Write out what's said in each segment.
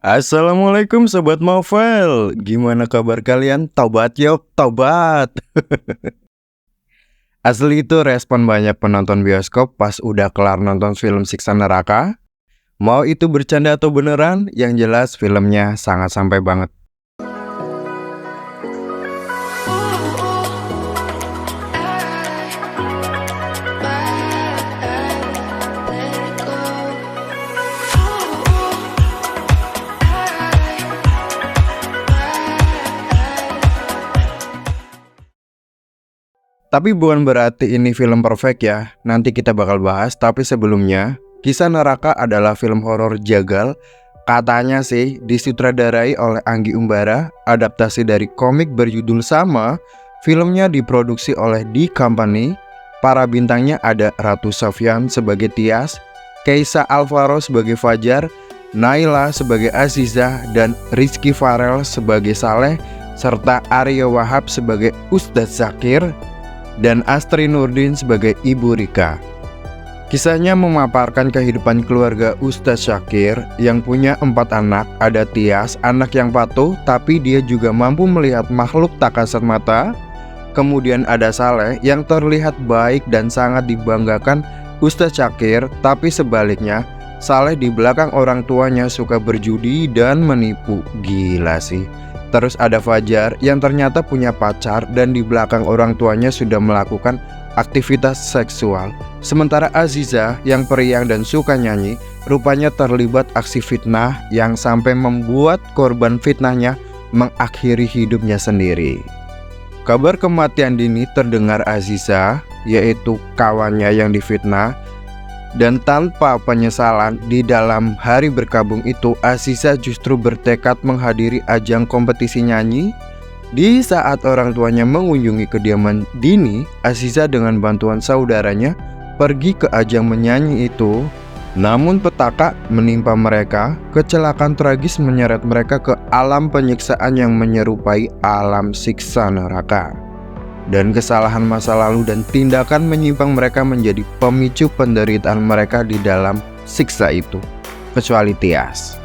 Assalamualaikum Sobat Novel. Gimana kabar kalian? Taubat yuk, taubat. Asli itu respon banyak penonton bioskop pas udah kelar nonton film Siksa Neraka. Mau itu bercanda atau beneran, yang jelas filmnya sangat sampai banget. Tapi bukan berarti ini film perfect ya, nanti kita bakal bahas. Tapi sebelumnya, Kisah Neraka adalah film horor jagal. Katanya sih disutradarai oleh Anggi Umbara, adaptasi dari komik berjudul sama. Filmnya diproduksi oleh D Company. Para bintangnya ada Ratu Sofyan sebagai Tias, Keisa Alvaro sebagai Fajar, Naila sebagai Azizah, dan Rizky Farel sebagai Saleh, serta Aryo Wahab sebagai Ustadz Zakir, dan Astri Nurdin sebagai Ibu Rika. Kisahnya memaparkan kehidupan keluarga Ustadz Zakir yang punya 4 anak. Ada Tias, anak yang patuh tapi dia juga mampu melihat makhluk tak kasat mata. Kemudian ada Saleh yang terlihat baik dan sangat dibanggakan Ustadz Zakir, tapi sebaliknya Saleh di belakang orang tuanya suka berjudi dan menipu. Gila sih. Terus ada Fajar yang ternyata punya pacar dan di belakang orang tuanya sudah melakukan aktivitas seksual. Sementara Azizah yang periang dan suka nyanyi, rupanya terlibat aksi fitnah yang sampai membuat korban fitnahnya mengakhiri hidupnya sendiri. Kabar kematian dini terdengar Azizah, yaitu kawannya yang difitnah. Dan tanpa penyesalan, di dalam hari berkabung itu Azizah justru bertekad menghadiri ajang kompetisi nyanyi. Di saat orang tuanya mengunjungi kediaman Dini, Azizah dengan bantuan saudaranya pergi ke ajang menyanyi itu. Namun petaka menimpa mereka. Kecelakaan tragis menyeret mereka ke alam penyiksaan yang menyerupai alam siksa neraka. Dan kesalahan masa lalu dan tindakan menyimpang mereka menjadi pemicu penderitaan mereka di dalam siksa itu, kecuali Tias.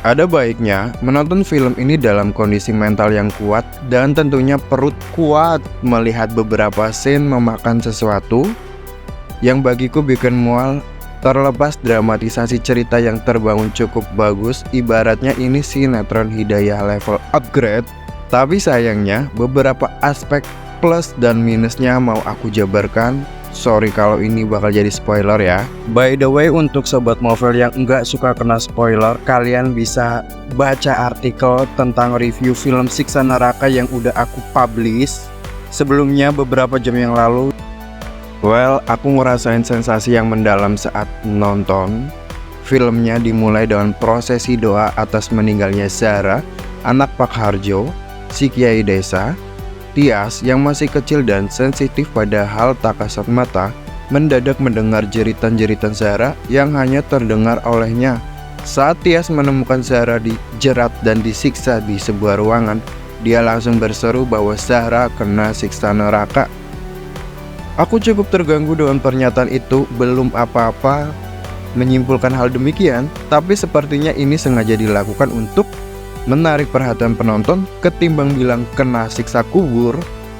Ada baiknya menonton film ini dalam kondisi mental yang kuat dan tentunya perut kuat melihat beberapa scene memakan sesuatu yang bagiku bikin mual. Terlepas dramatisasi cerita yang terbangun cukup bagus, ibaratnya ini sinetron Hidayah level upgrade. Tapi sayangnya beberapa aspek plus dan minusnya mau aku jabarkan. Sorry kalau ini bakal jadi spoiler ya. By the way, untuk sobat novel yang nggak suka kena spoiler, kalian bisa baca artikel tentang review film Siksa Neraka yang udah aku publish sebelumnya beberapa jam yang lalu. Well, aku ngerasain sensasi yang mendalam saat nonton. Filmnya dimulai dengan prosesi doa atas meninggalnya Zara, anak Pak Harjo, si kiai desa. Tias yang masih kecil dan sensitif pada hal tak kasat mata mendadak mendengar jeritan-jeritan Zara yang hanya terdengar olehnya. Saat Tias menemukan Zara dijerat dan disiksa di sebuah ruangan, dia langsung berseru bahwa Zara kena siksa neraka. Aku cukup terganggu dengan pernyataan itu. Belum apa-apa menyimpulkan hal demikian, tapi sepertinya ini sengaja dilakukan untuk menarik perhatian penonton ketimbang bilang kena siksa kubur,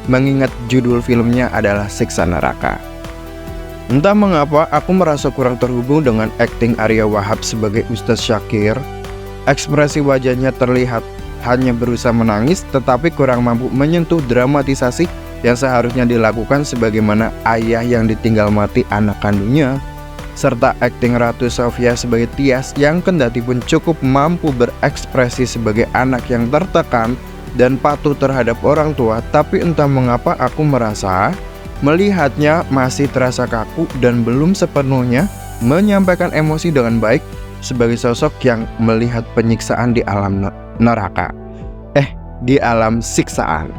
mengingat judul filmnya adalah Siksa Neraka. Entah mengapa aku merasa kurang terhubung dengan akting Aryo Wahab sebagai Ustadz Zakir. Ekspresi wajahnya terlihat hanya berusaha menangis, tetapi kurang mampu menyentuh dramatisasi yang seharusnya dilakukan sebagaimana ayah yang ditinggal mati anak kandungnya. Serta akting Ratu Sofya sebagai Tias yang kendati pun cukup mampu berekspresi sebagai anak yang tertekan dan patuh terhadap orang tua, tapi entah mengapa aku merasa melihatnya masih terasa kaku dan belum sepenuhnya menyampaikan emosi dengan baik sebagai sosok yang melihat penyiksaan di alam neraka. Di alam siksaan.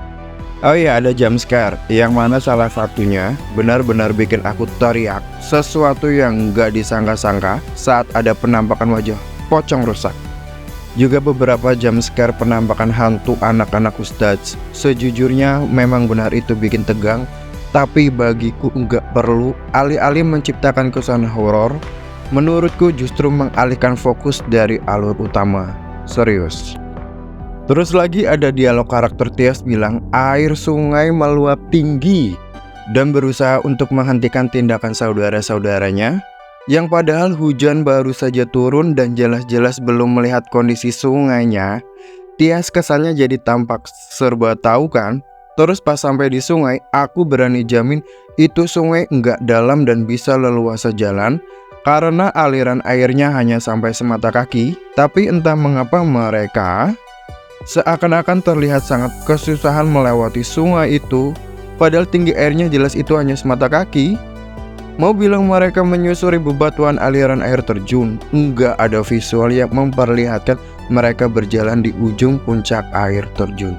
Oh iya, ada jump scare yang mana salah satunya benar-benar bikin aku teriak. Sesuatu yang gak disangka-sangka saat ada penampakan wajah pocong rusak. Juga beberapa jump scare penampakan hantu anak-anak Ustadz. Sejujurnya memang benar itu bikin tegang, tapi bagiku nggak perlu. Alih-alih menciptakan kesan horor, menurutku justru mengalihkan fokus dari alur utama. serius. Terus lagi ada dialog karakter Tias bilang air sungai meluap tinggi dan berusaha untuk menghentikan tindakan saudara-saudaranya, yang padahal hujan baru saja turun dan jelas-jelas belum melihat kondisi sungainya. Tias kesannya jadi tampak serba tahu kan. Terus pas sampai di sungai, aku berani jamin itu sungai nggak dalam dan bisa leluasa jalan karena aliran airnya hanya sampai semata kaki. Tapi entah mengapa mereka seakan-akan terlihat sangat kesusahan melewati sungai itu, padahal tinggi airnya jelas itu hanya semata kaki. Mau bilang mereka menyusuri bebatuan aliran air terjun, nggak ada visual yang memperlihatkan mereka berjalan di ujung puncak air terjun.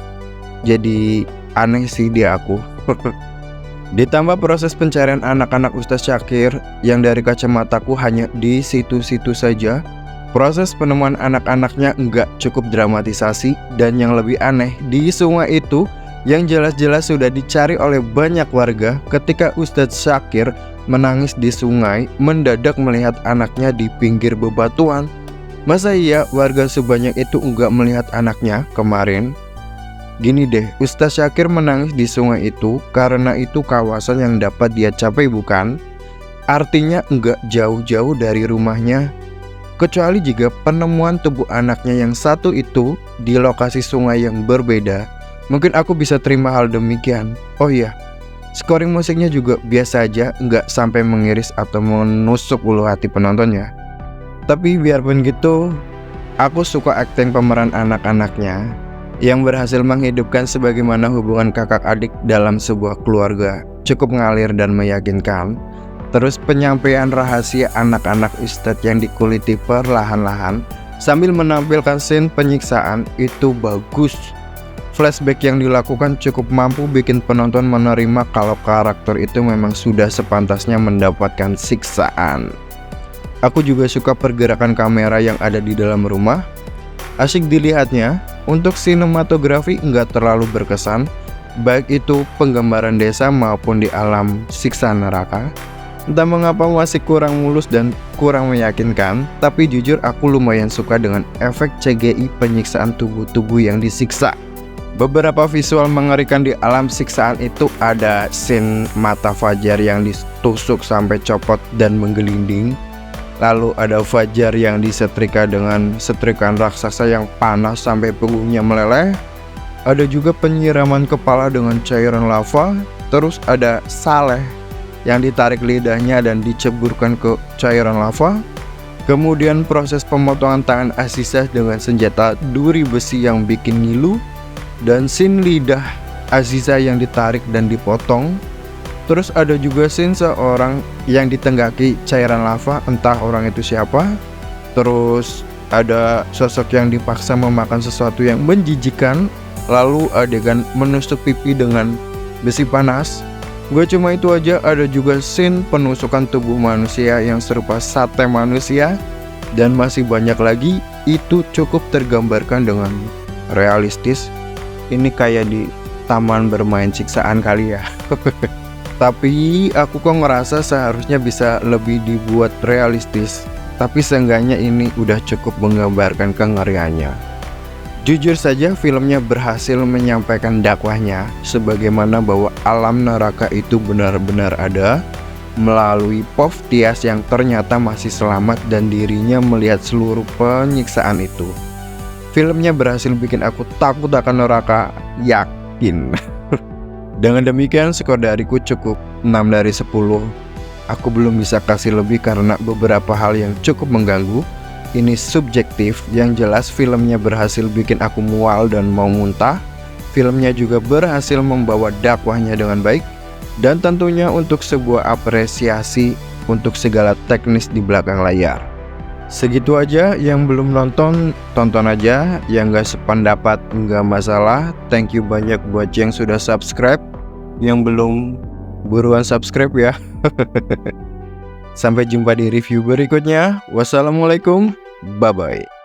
Jadi aneh sih dia aku. Ditambah proses pencarian anak-anak Ustadz Syakir yang dari kacamataku hanya di situ-situ saja. Proses penemuan anak-anaknya enggak cukup dramatisasi, dan yang lebih aneh di sungai itu yang jelas-jelas sudah dicari oleh banyak warga, ketika Ustadz Syakir menangis di sungai mendadak melihat anaknya di pinggir bebatuan. Masa iya warga sebanyak itu enggak melihat anaknya kemarin? Gini deh, Ustadz Syakir menangis di sungai itu karena itu kawasan yang dapat dia capai bukan? Artinya enggak jauh-jauh dari rumahnya. Kecuali jika penemuan tubuh anaknya yang satu itu di lokasi sungai yang berbeda, mungkin aku bisa terima hal demikian. Oh iya, scoring musiknya juga biasa aja, enggak sampai mengiris atau menusuk ulu hati penontonnya. Tapi biarpun gitu, aku suka akting pemeran anak-anaknya yang berhasil menghidupkan sebagaimana hubungan kakak adik dalam sebuah keluarga. Cukup ngalir dan meyakinkan. Terus penyampaian rahasia anak-anak Ustadz yang dikuliti perlahan-lahan sambil menampilkan scene penyiksaan itu bagus. Flashback yang dilakukan cukup mampu bikin penonton menerima kalau karakter itu memang sudah sepantasnya mendapatkan siksaan. Aku juga suka pergerakan kamera yang ada di dalam rumah. Asyik dilihatnya. Untuk sinematografi nggak terlalu berkesan, baik itu penggambaran desa maupun di alam siksa neraka. Entah mengapa masih kurang mulus dan kurang meyakinkan, tapi jujur aku lumayan suka dengan efek CGI penyiksaan tubuh-tubuh yang disiksa. Beberapa visual mengerikan di alam siksaan itu ada scene mata Fajar yang ditusuk sampai copot dan menggelinding. Lalu ada Fajar yang disetrika dengan setrikaan raksasa yang panas sampai punggungnya meleleh. Ada juga penyiraman kepala dengan cairan lava. Terus ada Saleh yang ditarik lidahnya dan diceburkan ke cairan lava. Kemudian proses pemotongan tangan Azizah dengan senjata duri besi yang bikin ngilu. Dan scene lidah Azizah yang ditarik dan dipotong. Terus ada juga scene seorang yang ditenggaki cairan lava, entah orang itu siapa. Terus ada sosok yang dipaksa memakan sesuatu yang menjijikan. Lalu adegan menusuk pipi dengan besi panas. Gue cuma itu aja, ada juga scene penusukan tubuh manusia yang serupa sate manusia. Dan masih banyak lagi, itu cukup tergambarkan dengan realistis. Ini kayak di taman bermain siksaan kali ya. Tapi aku kok ngerasa seharusnya bisa lebih dibuat realistis. Tapi seenggaknya ini udah cukup menggambarkan kengeriannya. Jujur saja filmnya berhasil menyampaikan dakwahnya, sebagaimana bahwa alam neraka itu benar-benar ada, melalui POV Tias yang ternyata masih selamat dan dirinya melihat seluruh penyiksaan itu. Filmnya berhasil bikin aku takut akan neraka, yakin. Dengan demikian skor dariku cukup 6 dari 10. Aku belum bisa kasih lebih karena beberapa hal yang cukup mengganggu. Ini subjektif, yang jelas filmnya berhasil bikin aku mual dan mau muntah. Filmnya juga berhasil membawa dakwahnya dengan baik. Dan tentunya untuk sebuah apresiasi untuk segala teknis di belakang layar. Segitu aja, yang belum nonton, tonton aja. Yang gak sependapat, gak masalah. Thank you banyak buat yang sudah subscribe. Yang belum, buruan subscribe ya. Sampai jumpa di review berikutnya. Wassalamualaikum, bye-bye.